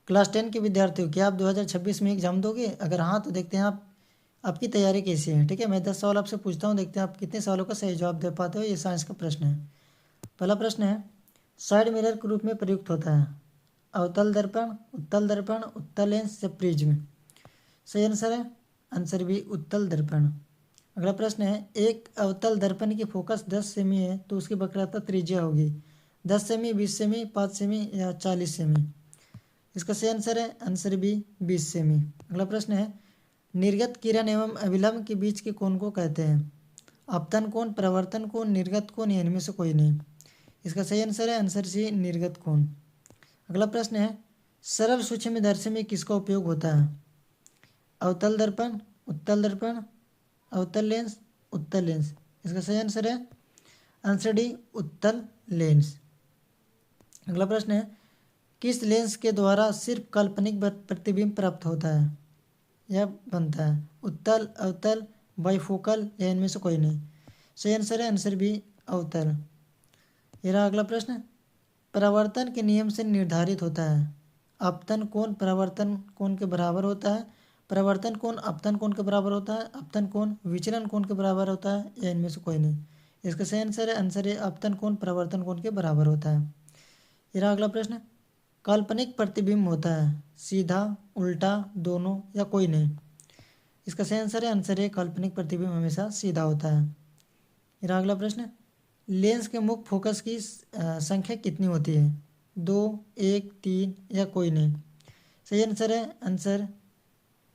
Class 10 के विद्यार्थियों, क्या आप 2026 में एग्जाम दोगे? अगर हाँ तो देखते हैं आपकी तैयारी कैसी है। ठीक है, मैं 10 सवाल आपसे पूछता हूँ, देखते हैं आप कितने सवालों का सही जवाब दे पाते हो। ये साइंस का प्रश्न है। पहला प्रश्न है, साइड मिरर के रूप में प्रयुक्त होता है? अवतल दर्पण, उत्तल दर्पण, उत्तल लेंस या प्रिज्म? सही आंसर है आंसर बी, उत्तल दर्पण। अगला प्रश्न है, एक अवतल दर्पण की फोकस 10 सेमी है तो उसकी वक्रता त्रिज्या होगी 10 सेमी, 20 सेमी, 5 सेमी या 40 सेमी? इसका सही आंसर है आंसर बी, 20 सेमी। अगला प्रश्न है, निर्गत किरण एवं अभिलंब के बीच के कोण को कहते हैं? आपतन कोण, प्रवर्तन कोण, निर्गत कोण या इनमें से कोई नहीं? इसका सही आंसर है आंसर सी, निर्गत कोण। अगला प्रश्न है, सरल सूक्ष्मदर्शी में किसका उपयोग होता है? अवतल दर्पण, उत्तल दर्पण, अवतल लेंस, उत्तल लेंस? इसका सही आंसर है आंसर डी, उत्तल लेंस। अगला प्रश्न है, किस लेंस के द्वारा सिर्फ काल्पनिक प्रतिबिंब प्राप्त होता है या बनता है? उत्तल, अवतल, बाइफोकल या इनमें से कोई नहीं? सही आंसर है आंसर बी, अवतल। ये रहा अगला प्रश्न, परावर्तन के नियम से निर्धारित होता है? आपतन कोण परावर्तन कोण के बराबर होता है, परावर्तन कोण आपतन कोण के बराबर होता है, आपतन कोण विचलन कोण के बराबर होता है या इनमें से कोई नहीं? इसका सही आंसर है आपतन कोण परावर्तन कोण के बराबर होता है। ये रहा अगला प्रश्न, काल्पनिक प्रतिबिंब होता है सीधा, उल्टा, दोनों या कोई नहीं? इसका सही आंसर है काल्पनिक प्रतिबिंब हमेशा सीधा होता है। ये रहा अगला प्रश्न, लेंस के मुख्य फोकस की संख्या कितनी होती है? 2, 1, 3 या कोई नहीं? सही आंसर है आंसर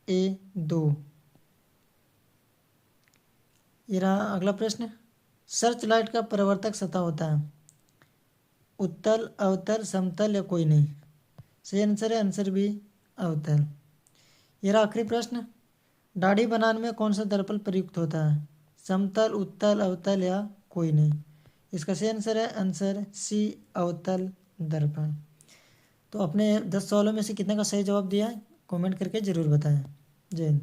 ए, 2। ये रहा अगला प्रश्न, सर्च लाइट का परावर्तक सतह होता है? उत्तल, अवतल, समतल या कोई नहीं? सही आंसर है आंसर बी, अवतल। ये रहा आखिरी प्रश्न, दाढ़ी बनाने में कौन सा दर्पण प्रयुक्त होता है? समतल, उत्तल, अवतल या कोई नहीं? इसका सही आंसर है आंसर सी, अवतल दर्पण। तो अपने 10 सवालों में से कितने का सही जवाब दिया है कमेंट करके ज़रूर बताएं। जय हिंद।